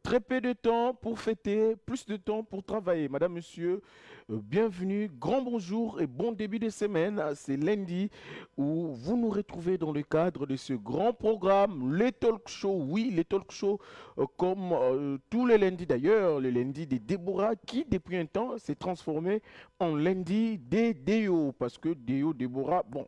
Très peu de temps pour fêter, plus de temps pour travailler. Madame, monsieur, bienvenue, grand bonjour et bon début de semaine. C'est lundi où vous nous retrouvez dans le cadre de ce grand programme, les talk shows. Oui, les talk shows, comme tous les lundis d'ailleurs, le lundi des Déborah, qui depuis un temps s'est transformé en lundi des Déo. Parce que Déo, Déborah, bon.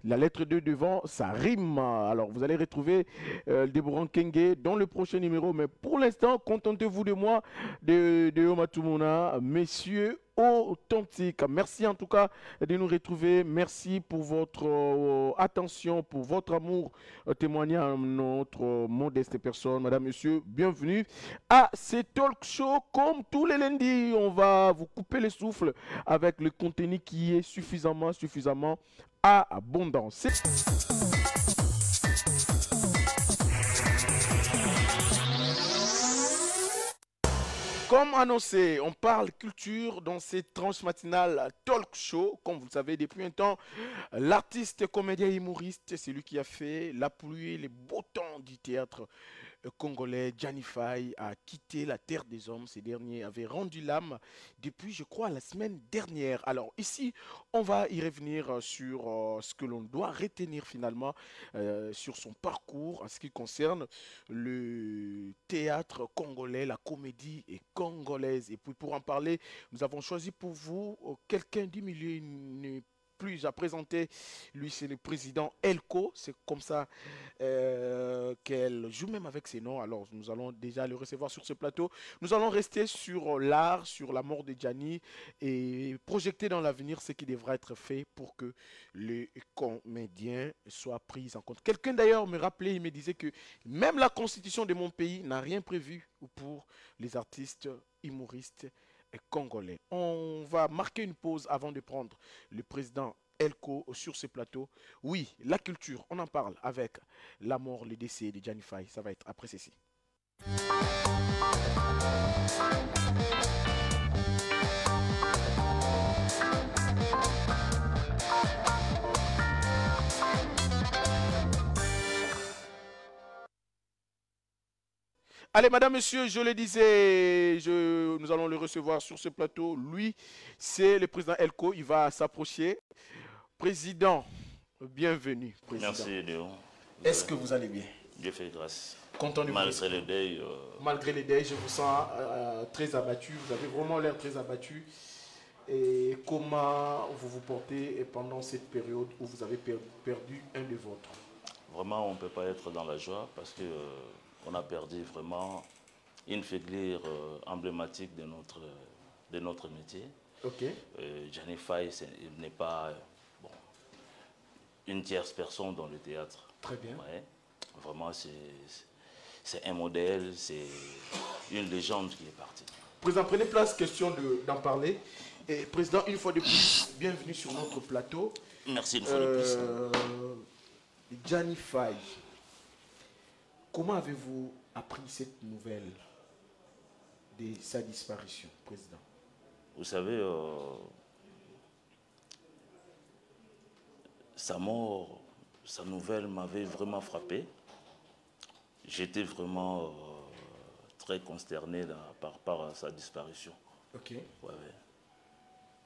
La lettre 2 devant, ça rime. Alors, vous allez retrouver Deborah Kenge dans le prochain numéro. Mais pour l'instant, contentez-vous de moi, de Omatumuna, messieurs authentiques. Merci en tout cas de nous retrouver. Merci pour votre attention, pour votre amour témoigné à notre modeste personne. Madame, monsieur, bienvenue à ces talk show. Comme tous les lundis, on va vous couper le souffle avec le contenu qui est suffisamment abondance. Comme annoncé, on parle culture dans cette tranche matinale talk show. Comme vous le savez depuis un temps, l'artiste, comédien, humoriste, c'est lui qui a fait la pluie et les beaux temps du théâtre congolais. Gianni Faye a quitté la terre des hommes. Ces derniers avaient rendu l'âme depuis, je crois, la semaine dernière. Alors ici, on va y revenir sur ce que l'on doit retenir finalement sur son parcours en ce qui concerne le théâtre congolais, la comédie est congolaise. Et puis pour en parler, nous avons choisi pour vous quelqu'un du milieu, plus à présenter. Lui, c'est le président Elko. C'est comme ça qu'elle joue même avec ses noms. Alors, nous allons déjà le recevoir sur ce plateau. Nous allons rester sur l'art, sur la mort de Gianni et projeter dans l'avenir ce qui devra être fait pour que les comédiens soient pris en compte. Quelqu'un d'ailleurs me rappelait, il me disait que même la constitution de mon pays n'a rien prévu pour les artistes humoristes congolais. On va marquer une pause avant de prendre le président Elko sur ce plateau. Oui, la culture, on en parle avec la mort, le décès de Gianni Faye. Ça va être après ceci. Allez, madame, monsieur, je le disais, nous allons le recevoir sur ce plateau. Lui, c'est le président Elko. Il va s'approcher. Président, bienvenue. Président. Merci, Léon. Est-ce que vous allez bien? Dieu fait grâce. Content de vous. Malgré le deuil. Malgré le deuil, je vous sens très abattu. Vous avez vraiment l'air très abattu. Et comment vous vous portez pendant cette période où vous avez perdu un de vôtres? Vraiment, on ne peut pas être dans la joie parce que on a perdu vraiment une figure emblématique de notre métier. Ok. Gianni Faye, il n'est pas une tierce personne dans le théâtre. Très bien. Ouais. Vraiment, c'est un modèle, c'est une légende qui est partie. Président, prenez place, question d'en parler. Et président, une fois de plus, bienvenue sur notre plateau. Merci une fois de plus. Gianni Faye, comment avez-vous appris cette nouvelle de sa disparition, président? Vous savez, sa mort, sa nouvelle m'avait vraiment frappé. J'étais vraiment très consterné par rapport à sa disparition. Ok. Ouais.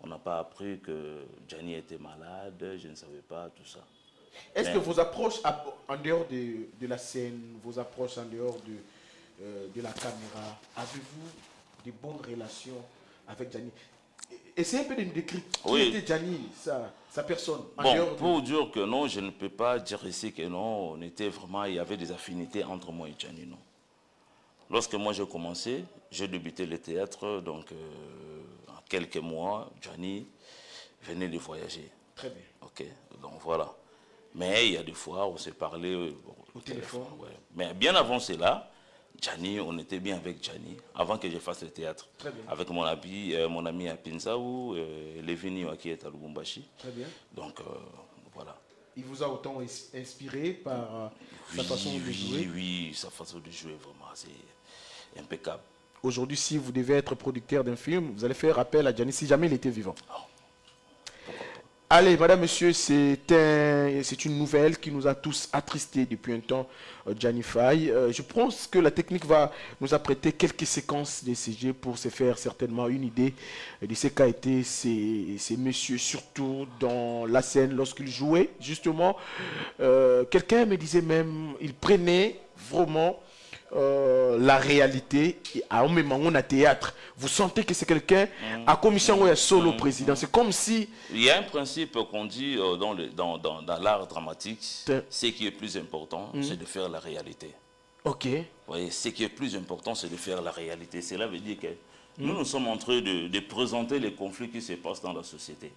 On n'a pas appris que Gianni était malade, je ne savais pas tout ça. Est-ce que vos approches en dehors de la scène, vos approches en dehors de la caméra, avez-vous de bonnes relations avec Gianni? Essayez un peu de nous décrire qui était Gianni, sa personne. Bon, pour dire que non, je ne peux pas dire ici que non, on était vraiment, il y avait des affinités entre moi et Gianni, non. Lorsque moi j'ai commencé, j'ai débuté le théâtre, donc en quelques mois, Gianni venait de voyager. Très bien. Ok, donc voilà. Mais il y a des fois, on s'est parlé au téléphone. Ouais. Mais bien avant cela, Gianni, on était bien avec Gianni, avant que je fasse le théâtre. Très bien. Avec mon ami à Pinzaou, Levini qui est à Lubumbashi. Très bien. Donc, voilà. Il vous a autant inspiré par sa façon de jouer? Oui, sa façon de jouer, vraiment, c'est impeccable. Aujourd'hui, si vous devez être producteur d'un film, vous allez faire appel à Gianni si jamais il était vivant. Allez, madame, monsieur, c'est une nouvelle qui nous a tous attristés depuis un temps, Gianni Faye. Je pense que la technique va nous apprêter quelques séquences des CG pour se faire certainement une idée de ce qu'a été ces messieurs, surtout dans la scène lorsqu'ils jouaient. Justement, quelqu'un me disait même, il prenait vraiment la réalité et à un moment on a théâtre. Vous sentez que c'est quelqu'un à commission ou à solo président. C'est comme si... Il y a un principe qu'on dit dans l'art dramatique, ce qui est plus important, c'est de faire la réalité. Ok. Oui, ce qui est plus important, c'est de faire la réalité. Cela veut dire que nous sommes en train de présenter les conflits qui se passent dans la société.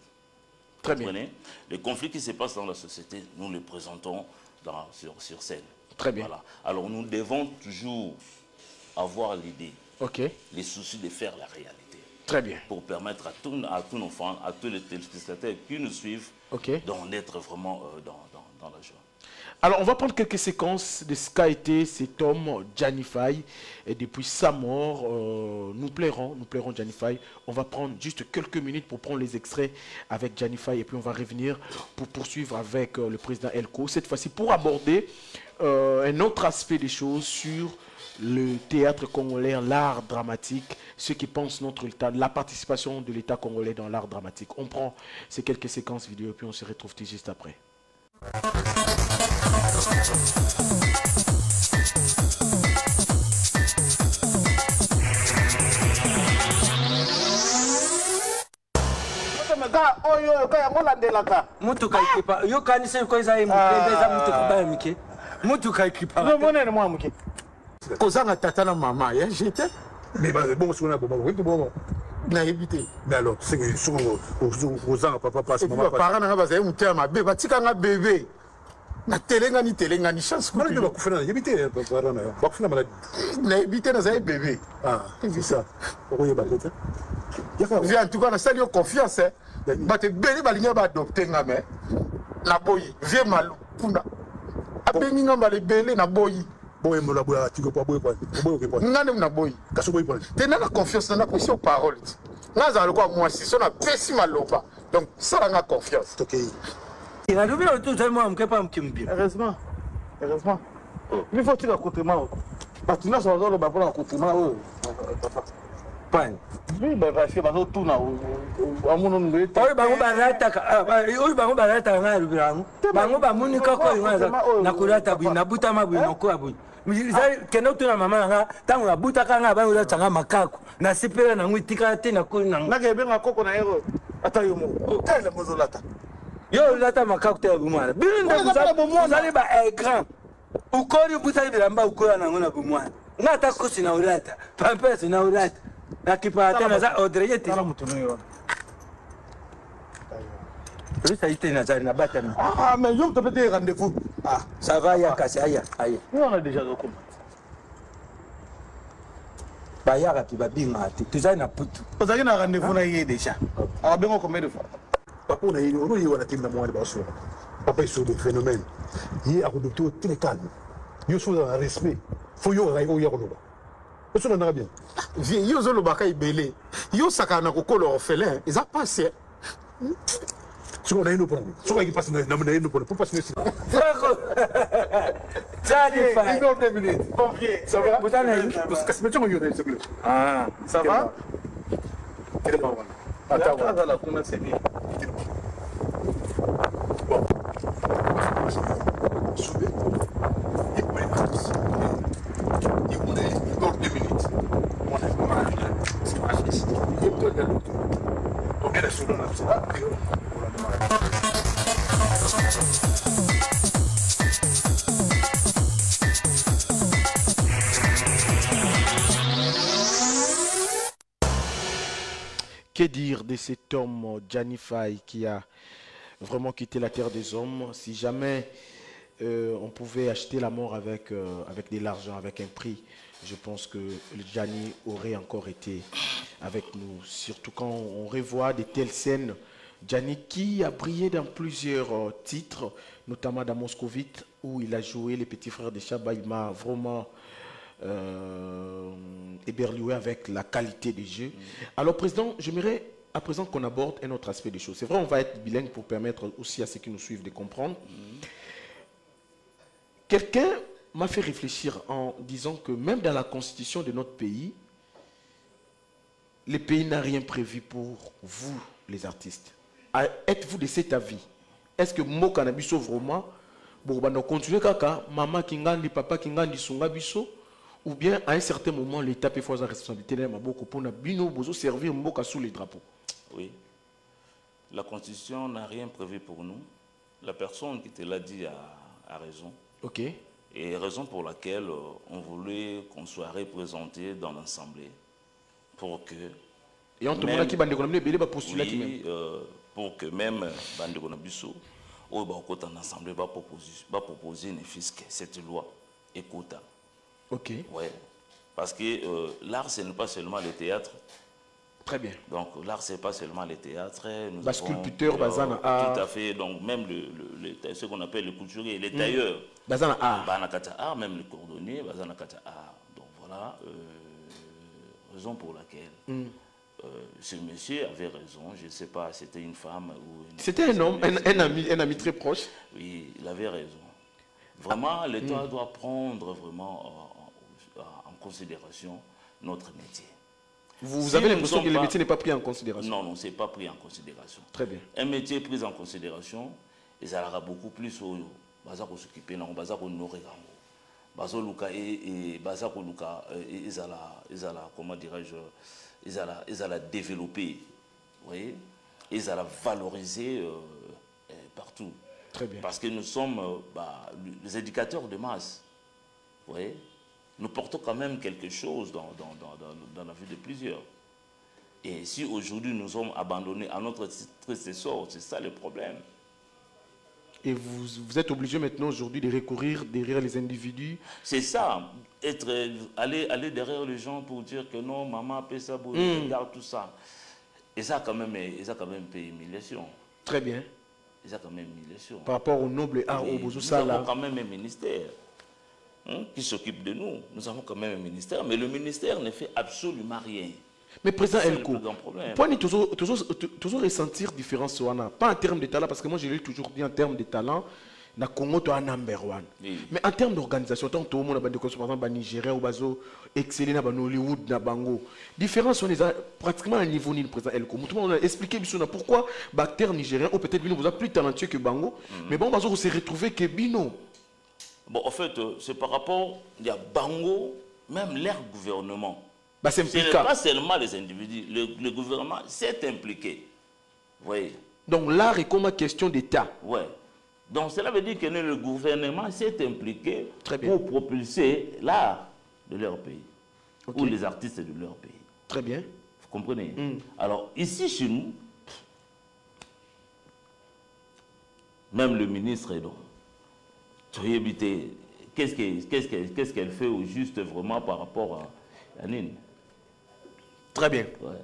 Très bien. Les conflits qui se passent dans la société, nous les présentons sur scène. Très bien. Voilà. Alors nous devons toujours avoir l'idée, les soucis de faire la réalité. Très bien. Pour permettre à tous nos fans, à tous les téléspectateurs qui nous suivent, d'être vraiment dans la joie. Alors, on va prendre quelques séquences de ce qu'a été cet homme, Gianni Faye. Et depuis sa mort, nous plairons Gianni Faye. On va prendre juste quelques minutes pour prendre les extraits avec Gianni Faye. Et puis, on va revenir pour poursuivre avec le président Elko. Cette fois-ci, pour aborder un autre aspect des choses sur le théâtre congolais, l'art dramatique, ceux qui pensent notre État, la participation de l'État congolais dans l'art dramatique. On prend ces quelques séquences vidéo et puis on se retrouve tout juste après. Mutuka ikipa yo kanisa ko za mupendeza mutuka baya mike mutuka ikipa no monene mwa mike kozanga tata na mama ya jete mais bon sur na bon na éviter mais alors c'est que sur kozanga papa passe maman passe parana ba za mutema bébé batika nga bébé na telenga ni chance ko ni bakufana éviter parana bakufana malade na éviter na za bébé c'est ça okoye ba tata viens en tout cas na salle confiance bate beli balinga ba adopter nga mais na boyi vie malu kuna abengi nga ba le beli na boyi boye mo la boya tiko pa boye kwa ngane na boyi kaso boye kwa tena na confiance na question parole nga za kwa moi si sona pesi maloba donc ça nga confiance OK il a doublé tout ça moi mkepa mkimbi heureusement il faut tirer côté moi batina so zo ba pour côté moi pan oui ba parce que ba tout na amuno ngete oyi bango barata oyi bango barata nga rubirango bango ba munika ko ngaza na kurata bina buta mabino ko abu mizali keno tuna mama nga tangu na buta kanga bango za tanga makako na sipela na ngwitika te na ko na ngake benga koko na yero ata yo mo tele mozolata yo lata makako te bumwana bindo kuzali ba écran ukori buta bilamba ukora na ngona bumwana ngata kusi na urata pampesi na urata na kipata na za Audrey yeti kama mtu nyo Polisi ite na zari na bata mi mais je te peux rendez-vous ça va ya kasi aya on a déjà document ba ya ka tiba binga ati tuzai na putu ozaki na rendez-vous na yé déjà bengo combien de fois papa na yini ono yiwa na timna mwali ba so papa iso de phénomène yi akodoto tous les calmes yo so dans respect faut yo ra yo yakodoba eso na bien vie yo zo lobaka ibele yo saka na kokolo orphelin eza passé Suko na ino pone. Suko ki passe na ino pone. Pour passer ici. Gianni Faye. 2 minutes. Pompier. Ça va? Vous allez parce que c'est mon yone s'il vous plaît. Ça va? Quel est bon? Attends, la kuna c'est bien. Bon. Soube. Il peut être. Il peut être 2 minutes. On est mal. C'est pas facile. Il peut être. Donc elle est sur la Que dire de cet homme, Gianni Faye, qui a vraiment quitté la terre des hommes? Si jamais on pouvait acheter la mort avec de l'argent, avec un prix, je pense que Gianni aurait encore été avec nous. Surtout quand on revoit de telles scènes. Gianni qui a brillé dans plusieurs titres, notamment dans Moscovite, où il a joué les petits frères de Chaba. Il m'a vraiment éberlué avec la qualité des jeux. Alors, Président, j'aimerais à présent qu'on aborde un autre aspect des choses. C'est vrai, on va être bilingue pour permettre aussi à ceux qui nous suivent de comprendre. Quelqu'un m'a fait réfléchir en disant que même dans la constitution de notre pays, le pays n'a rien prévu pour vous, les artistes. Êtes-vous de cet avis? Est-ce que mo cannabis vraiment bon bah continuer kaka maman kingandi papa kingandi sunga biso ou bien à un certain moment l'État peut faire sa responsabilité dans maboko pour na bino bozo servir mboka sous les drapeaux? Oui. La Constitution n'a rien prévu pour nous. La personne qui te l'a dit a raison. Ok. Et raison pour laquelle on voulait qu'on soit représenté dans l'Assemblée. Pour que... Et on te demande qui va postuler qui même. Pour que même Bandeko Nabiso, au côté en Assemblée, va proposer une fisc, cette loi. Écoute. Ok. Ouais. Parce que l'art, ce n'est pas seulement le théâtre. Très bien. Donc l'art, ce n'est pas seulement le théâtre. Nous sculpteur, bazana art. Tout à fait. Donc même ce qu'on appelle le couturier, les tailleurs. Bazana art. Banakata art, même le cordonnier, bazana kata art. Donc voilà, raison pour laquelle ce monsieur avait raison. Je ne sais pas, c'était une femme ou... C'était un homme, un ami très proche. Oui, il avait raison. Vraiment, l'État doit prendre vraiment en considération notre métier. Vous avez l'impression que le métier n'est pas pris en considération? Non, non, ce n'est pas pris en considération. Très bien. Un métier pris en considération, il y aura beaucoup plus au bazar pour s'occuper, non, bazar pour nourrir. Bazar luka et bazar pour luka, ils allaient, comment dirais-je, ils allaient développer, vous voyez, ils allaient valoriser partout. Très bien. Parce que nous sommes les éducateurs de masse, vous voyez. Nous portons quand même quelque chose dans la vie de plusieurs. Et si aujourd'hui nous sommes abandonnés à notre triste sort, c'est ça le problème. Et vous êtes obligé maintenant aujourd'hui de recourir derrière les individus? C'est ça, aller derrière les gens pour dire que non, maman paie ça, regarde tout ça. Et ça quand même fait humiliation. Très bien. Et ça quand même humiliation. Par rapport au noble art au bozo ça là. Nous avons quand même un ministère qui s'occupe de nous. Nous avons quand même un ministère, mais le ministère ne fait absolument rien. Mais président Elko, point toujours ressentir différence pas en termes de talent, parce que moi je l'ai toujours dit en termes de talent, na Congo tu as number one. Oui. Mais en termes d'organisation, tant tout le monde a des par exemple Nigeria ou bazo exceller na Hollywood na bango. Différence on est pratiquement à niveau ni le président Elko. Tout le monde a expliqué pourquoi acteur nigérien ou peut-être Bino vous a plus talentueux que bango, mais bon bazo s'est retrouvé que Bino. Bon, en fait, c'est par rapport, il y a Bango, même leur gouvernement. Bah, ce n'est pas seulement les individus, le gouvernement s'est impliqué. Vous voyez. Donc l'art est comme une question d'État. Oui. Donc cela veut dire que le gouvernement s'est impliqué pour propulser l'art de leur pays. Okay. Ou les artistes de leur pays. Très bien. Vous comprenez? Alors ici chez nous, même le ministre est donc. Qu'est-ce qu'elle fait au juste vraiment par rapport à Nine? Très bien. Ouais.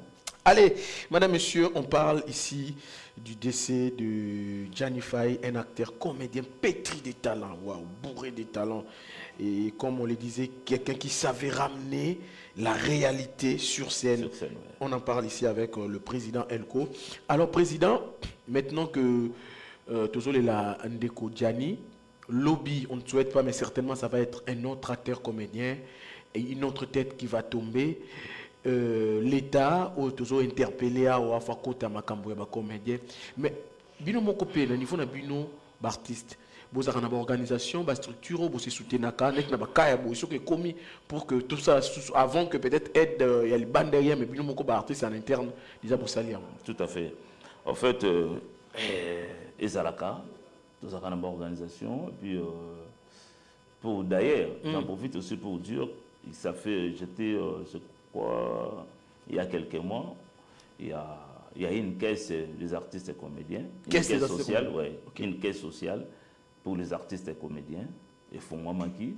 Allez, madame, monsieur, on parle ici du décès de Gianni Faye, un acteur comédien pétri de talent, waouh, bourré de talent. Et comme on le disait, quelqu'un qui savait ramener la réalité sur scène. Ouais. On en parle ici avec le président Elko. Alors, président, maintenant que toujours la Ndeko Gianni, lobby, on ne souhaite pas, mais certainement ça va être un autre acteur comédien et une autre tête qui va tomber. L'État a toujours interpellé à Ouafakota Makambo et comédien. Mais bino moko pe na niveau na bino artiste. Vous avez une organisation, une structure, vous soutenez pour que tout ça, avant que peut-être aide, il y a les bandes derrière, mais bino moko artiste en interne, déjà pour salir. Tout à fait. En fait, Ezalaka. Dans une organisation. Et puis, d'ailleurs, j'en profite aussi pour dire, ça fait, j'étais, je crois, il y a quelques mois, il y a une caisse des artistes et comédiens, une caisse sociale, ouais, okay. Une caisse sociale pour les artistes et comédiens, et Fongwamaki,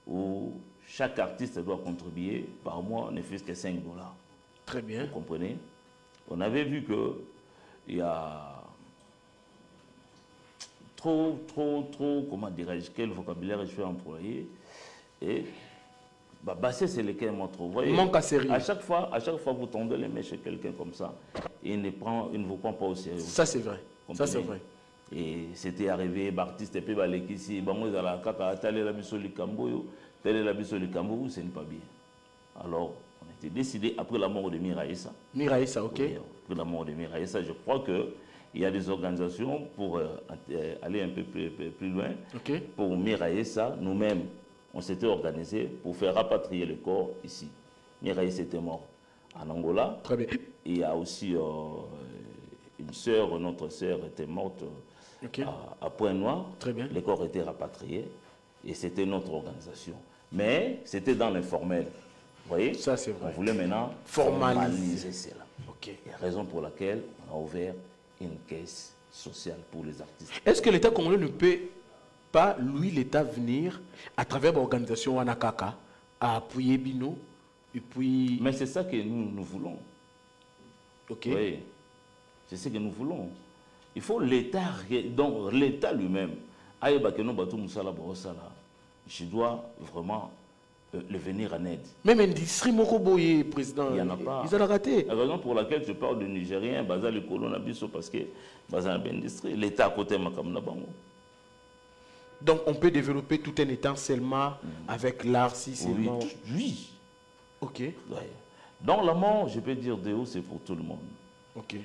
où chaque artiste doit contribuer par mois, ne fût-ce que $5. Très bien. Vous comprenez? On avait vu que il y a trop, comment dirais-je, quel vocabulaire je vais employer, et Bah, bassesse c'est lequel montre. Vous voyez, manque à sérieux. À chaque fois, vous tendez les mains chez quelqu'un comme ça, il ne vous prend pas au sérieux. Ça c'est vrai. Ça c'est vrai. Et c'était arrivé, Baptiste et puis Balekisi, Bango Zala Kaka, Tale la Biso Likambo, Tale la Biso Likambo, ce n'est pas bien. Alors, on était décidé après la mort de Miraïssa. Miraïssa, ok. Oui, après la mort de Miraïssa, je crois qu'il y a des organisations pour aller un peu plus loin. Okay. Pour Miraïssa, nous-mêmes, on s'était organisé pour faire rapatrier le corps ici. Miraïssa était mort en Angola. Très bien. Il y a aussi une sœur, notre sœur était morte okay. à Pointe-Noire. Très bien. Le corps était rapatrié et c'était notre organisation. Mais c'était dans l'informel. Vous voyez? Ça, c'est vrai. On voulait maintenant formaliser cela. Okay. Et raison pour laquelle on a ouvert une caisse sociale pour les artistes. Est-ce que l'État congolais ne peut pas, lui, l'État, venir à travers l'organisation Wanakaka à appuyer Bino et puis... Mais c'est ça que nous voulons. Ok. Oui. C'est ce que nous voulons. Il faut l'État, donc l'État lui-même, je dois vraiment le venir en aide. Même industrie Mokoboye, président, il n'y en a pas. Ils ont raté. La raison pour laquelle je parle de Nigérien, le colon Abisso, parce que l'industrie, l'État à côté de Makamnabango. Donc on peut développer tout un état seulement avec l'art, si c'est oui, bon. Oui. Ok. Ouais. Dans la mort, je peux dire Déo, c'est pour tout le monde. Ok.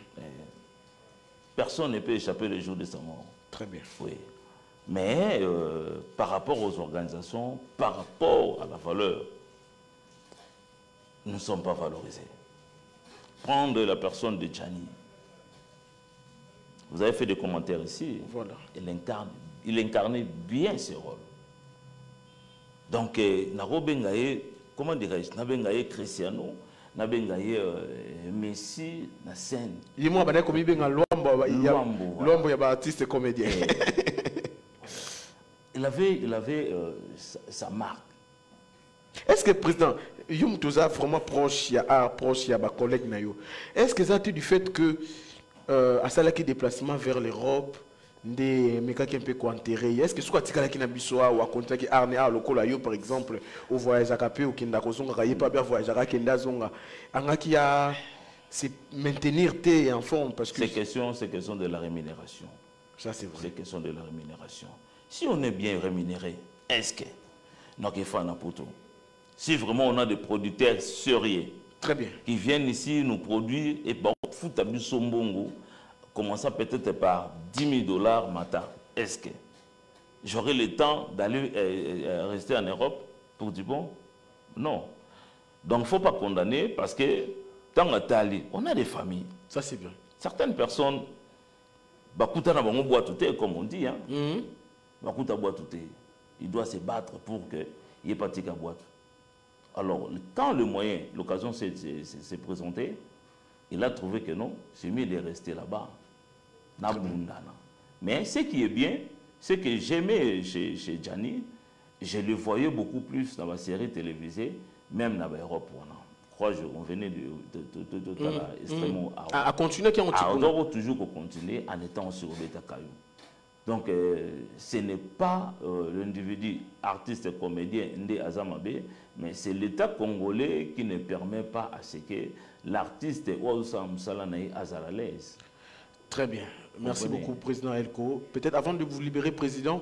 Personne ne peut échapper le jour de sa mort. Très bien. Oui. Mais par rapport aux organisations, par rapport à la valeur, nous ne sommes pas valorisés. Prendre la personne de Djani. Vous avez fait des commentaires ici. Voilà. Il incarnait bien ce rôle. Donc, Narobengaye, comment dirais-je, Nabengaye Cristiano, Nabengaye Messi, na scène. Il moi comme il y a Luambo, il y a artiste comédien. Il avait sa marque. Est-ce que le président, Youm Touza vraiment proche, il y a ma collègue Nayo. Est-ce que ça a été du fait que à ça qui déplacement vers l'Europe, des méca qui un peu enterré. Est-ce que ce soit tika qui na bisoa ou à compter qui arne à lokola yo par exemple au voyage à Capé ou qui n'a kozonga kaye pas bien voyage à Kenda zonga. Anga qui a c'est maintenir tes en forme parce que c'est question de la rémunération. Ça c'est vrai. C'est question de la rémunération. Si on est bien rémunéré, est-ce que donc il faut un apôtre. Si vraiment on a des producteurs sérieux, très bien, qui viennent ici nous produire et bon foutre à Bissombongo, commençant peut-être par $10,000 matin, est-ce que j'aurai le temps d'aller rester en Europe pour dire bon? Non. Donc il ne faut pas condamner parce que dans la Tali, on a des familles. Ça c'est bien. Certaines personnes, comme on dit, hein, il doit se battre pour qu'il n'y ait pas de boîte. Alors, quand le moyen, l'occasion s'est présentée, il a trouvé que non, c'est mieux de rester là-bas. Mais ce qui est bien, c'est que j'aimais chez Djani, je le voyais beaucoup plus dans ma série télévisée, même dans l'Europe. On venait de extrêmement à continuer qui on doit toujours continuer en étant sur l'État caillou. Donc, ce n'est pas l'individu artiste comédien Ndé Azamabe, mais c'est l'État congolais qui ne permet pas à ce que l'artiste Ouaoussam Salanaï Azaralaise. Très bien. Merci beaucoup, Président Elko. Peut-être avant de vous libérer, Président,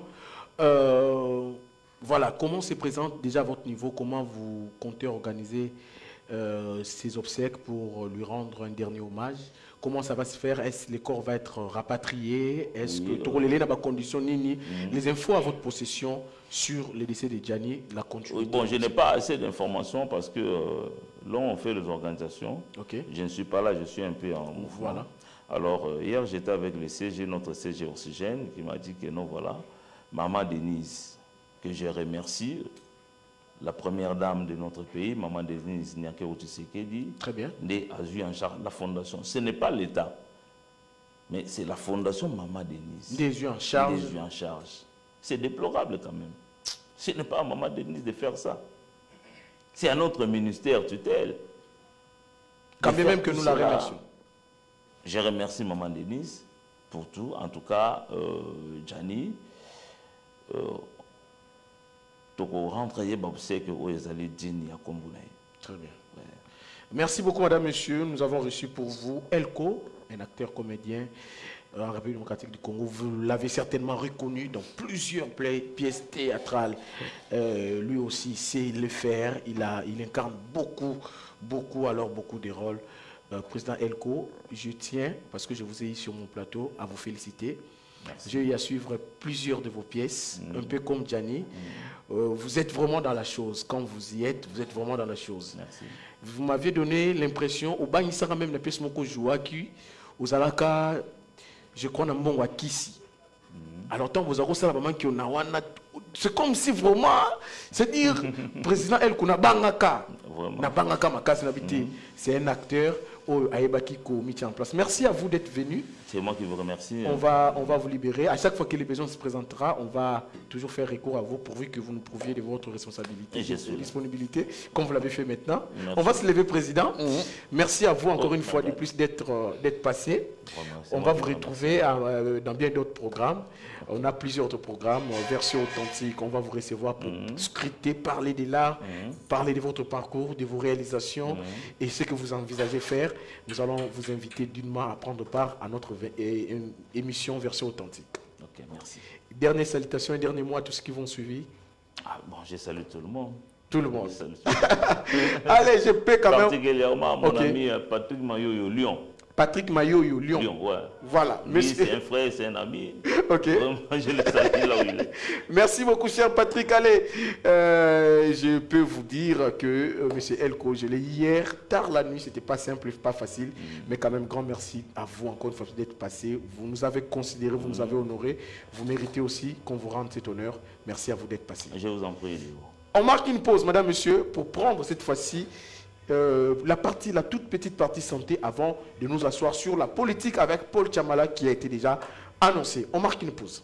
voilà, comment se présente déjà à votre niveau, comment vous comptez organiser ces obsèques pour lui rendre un dernier hommage? Comment ça va se faire? Est-ce que le corps va être rapatrié? Est-ce que tout les conditions nini? Les infos à votre possession sur le décès de Djani, la continuité? Bon, je n'ai pas assez d'informations parce que là, on fait les organisations. Okay. Je ne suis pas là, je suis un peu en mouvement. Voilà. Alors, hier, j'étais avec le CG, notre CG Oxygène, qui m'a dit que non, voilà, Maman Denise, que je remercie, la première dame de notre pays, Maman Denise Nyakero Tshisekedi, très bien, a eu en charge la fondation. Ce n'est pas l'État, mais c'est la fondation Maman Denise. Des yeux en charge. Des yeux en charge. C'est déplorable quand même. Ce n'est pas à Maman Denise de faire ça. C'est à notre ministère tutelle. Quand même que nous la remercions. Je remercie Maman Denise pour tout. En tout cas, Djani, rentrer, c'est que ils allaient dire à Kombouna. Très bien. Ouais. Merci beaucoup, madame, monsieur. Nous avons reçu pour vous Elko, un acteur comédien en République démocratique du Congo. Vous l'avez certainement reconnu dans plusieurs pièces théâtrales. Lui aussi sait le faire. Il incarne beaucoup des rôles. Président Elko, je tiens, parce que je vous ai eu sur mon plateau, à vous féliciter. J'ai eu à suivre plusieurs de vos pièces, un peu comme Gianni. Vous êtes vraiment dans la chose. Quand vous y êtes, vous êtes vraiment dans la chose. Merci. Vous m'aviez donné l'impression, au bas, il sera même la pièce Moko Jouaki, aux Alaka, je crois, dans mon Wakisi. Alors, tant vous avez ça, c'est comme si vraiment, c'est-à-dire, président El Kunabangaka, Nabangaka Makasi Nabiti, c'est un acteur au Aebaki Ko mis en place. Merci à vous d'être venu. C'est moi qui vous remercie. On va vous libérer. À chaque fois que les besoins se présentera, on va toujours faire recours à vous pourvu que vous nous prouviez de votre responsabilité et de disponibilité, comme vous l'avez fait maintenant. Merci. On va se lever, président. Merci à vous encore une fois de plus d'être passé. On va vous retrouver dans bien d'autres programmes. On a plusieurs autres programmes, version authentique. On va vous recevoir pour scripter, parler de l'art, parler de votre parcours, de vos réalisations et ce que vous envisagez faire. Nous allons vous inviter d'une à prendre part à notre émission version authentique. Ok, merci. Dernière salutation et dernier mot à tous ceux qui vont suivre. Ah, bon, je salue tout le monde. Tout le monde. Allez, je peux quand même. Particulièrement mon ami Patrick Mayoyo, Lyon. Patrick Mayoyo, Lyon. Ouais. Voilà. Lui, c'est un frère, c'est un ami. Ok. Vraiment, je le salue là où il est. Merci beaucoup, cher Patrick. Allez, je peux vous dire que M. Elko, je l'ai hier, tard la nuit, c'était pas simple, pas facile, mais quand même, grand merci à vous encore une fois d'être passé. Vous nous avez considéré, vous nous avez honoré. Vous méritez aussi qu'on vous rende cet honneur. Merci à vous d'être passé. Je vous en prie, Léo. On marque une pause, madame, monsieur, pour prendre cette fois-ci la toute petite partie santé avant de nous asseoir sur la politique avec Paul Chamala qui a été déjà annoncé. On marque une pause.